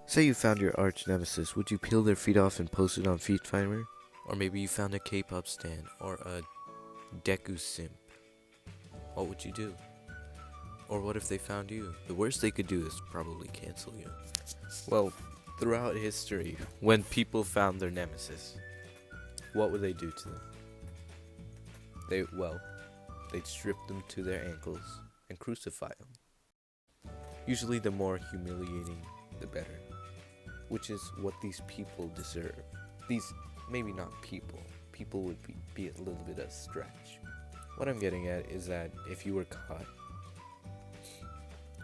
Say you found your arch nemesis, would you peel their feet off and post it on Feet Finder? Or maybe you found a K-pop stan or a Deku simp. What would you do? Or what if they found you? The worst they could do is probably cancel you. Well, throughout history, when people found their nemesis, what would they do to them? They'd strip them to their ankles and crucify them. Usually the more humiliating, the better. Which is what these people deserve. Maybe not people. People would be a little bit of a stretch. What I'm getting at is that if you were caught,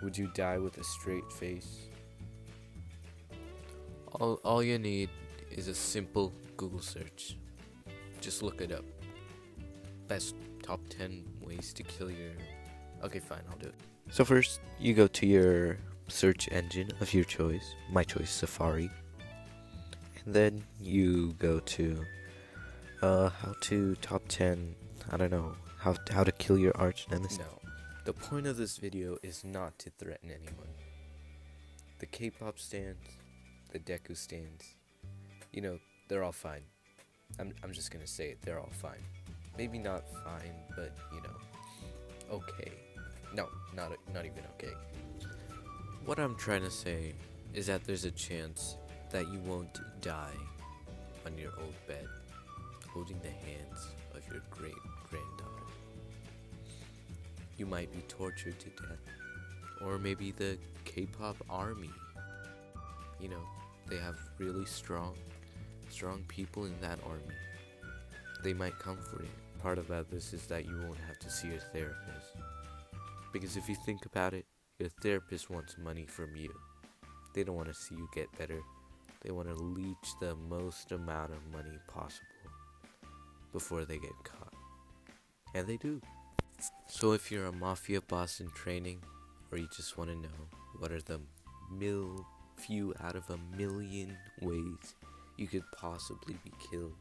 would you die with a straight face? All you need is a simple Google search. Just look it up. Best top 10 ways to kill your... Okay, fine, I'll do it. So first, you go to your search engine of your choice. My choice, Safari. And then you go to how to top 10, I don't know, how to kill your arch nemesis. No, the point of this video is not to threaten anyone. The K-pop stands, the Deku stands, they're all fine. I'm just gonna say it, they're all fine. Maybe not fine, but okay. No, not even okay. What I'm trying to say is that there's a chance that you won't die on your old bed, holding the hands of your great-granddaughter. You might be tortured to death, or maybe the K-pop army. They have really strong people in that army. They might come for you. Part about this is that you won't have to see a therapist. Because if you think about it, your therapist wants money from you. They don't want to see you get better. They want to leech the most amount of money possible before they get caught. And they do. So if you're a mafia boss in training, or you just want to know what are the few out of a million ways you could possibly be killed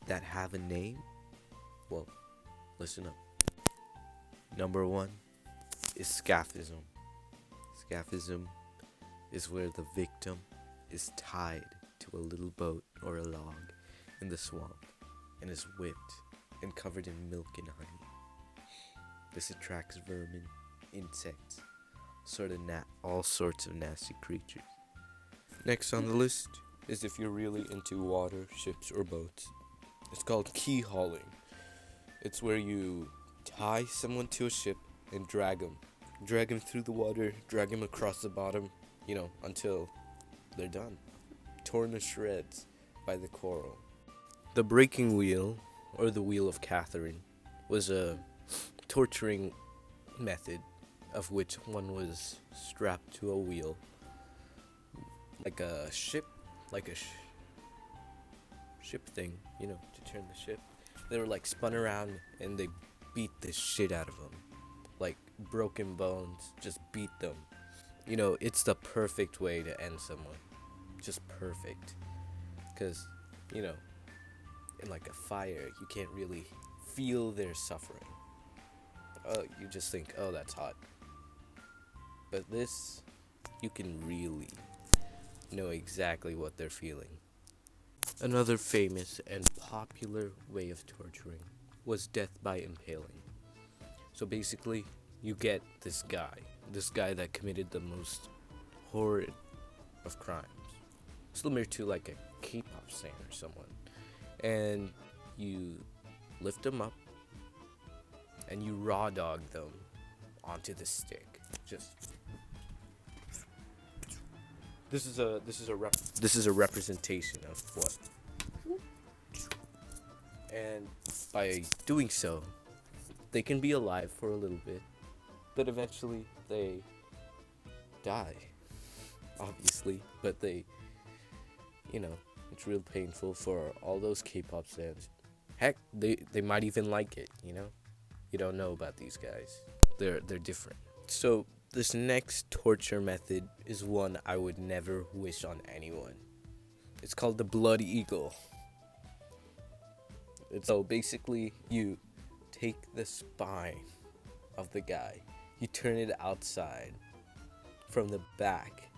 that have a name, well, listen up. Number 1 is scaphism. Scaphism is where the victim is tied to a little boat or a log in the swamp and is whipped and covered in milk and honey. This attracts vermin, insects, all sorts of nasty creatures. Next on the list is if you're really into water, ships, or boats. It's called key hauling. It's where you tie someone to a ship and drag them through the water, drag them across the bottom, until they're done, torn to shreds by the coral. The breaking wheel, or the wheel of Catherine, was a torturing method of which one was strapped to a wheel, like a ship, ship thing, to turn the ship. They were spun around and they beat the shit out of them, like broken bones, just beat them. It's the perfect way to end someone, just perfect, because in a fire you can't really feel their suffering. You just think, oh, that's hot. But this, you can really know exactly what they're feeling. Another famous and popular way of torturing was death by impaling. So basically, you get this guy that committed the most horrid of crimes, similar to like a K-pop stan or someone, and you lift them up and you raw dog them onto the stick. This is a representation of what. And by doing so, they can be alive for a little bit, but eventually they die, obviously. But it's real painful for all those K-pop fans. Heck, they might even like it, You don't know about these guys. They're different. So this next torture method is one I would never wish on anyone. It's called the Blood Eagle. So basically, you take the spine of the guy, you turn it outside from the back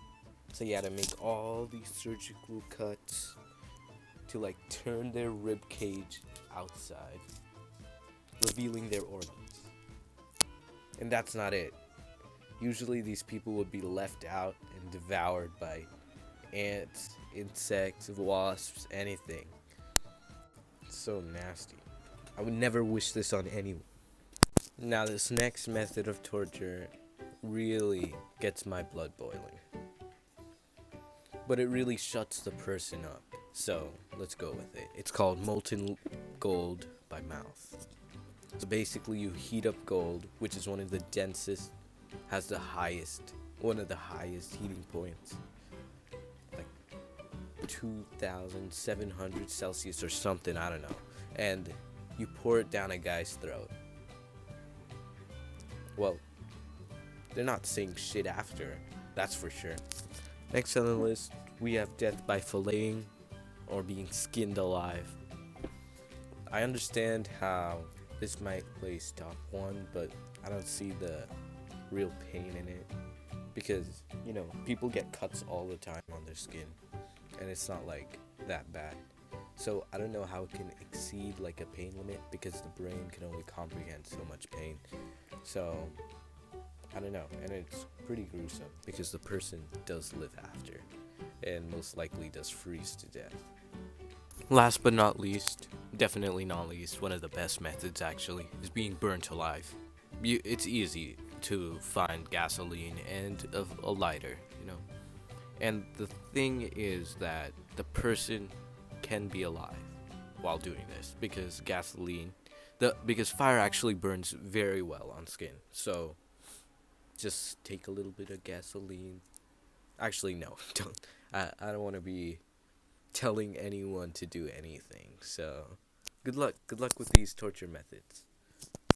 So you had to make all these surgical cuts to like turn their rib cage outside, revealing their organs. And that's not it. Usually these people would be left out and devoured by ants, insects, wasps, anything. It's so nasty. I would never wish this on anyone. Now this next method of torture really gets my blood boiling. But it really shuts the person up. So let's go with it. It's called molten gold by mouth. So basically you heat up gold, which is one of the densest, has the highest, one of the highest heating points. Like 2,700 Celsius or something, I don't know. And you pour it down a guy's throat. Well, they're not saying shit after, that's for sure. Next on the list, we have death by filleting or being skinned alive. I understand how this might place top 1, but I don't see the real pain in it. Because, you know, people get cuts all the time on their skin, and it's not like that bad. So I don't know how it can exceed like a pain limit, because the brain can only comprehend so much pain. So I don't know, and it's pretty gruesome because the person does live after, and most likely does freeze to death. Last but not least, definitely not least, one of the best methods actually, is being burnt alive. It's easy to find gasoline and a lighter, you know. And the thing is that the person can be alive while doing this, because because fire actually burns very well on skin. So just take a little bit of gasoline. Actually, no, don't. I don't want to be telling anyone to do anything. So good luck with these torture methods.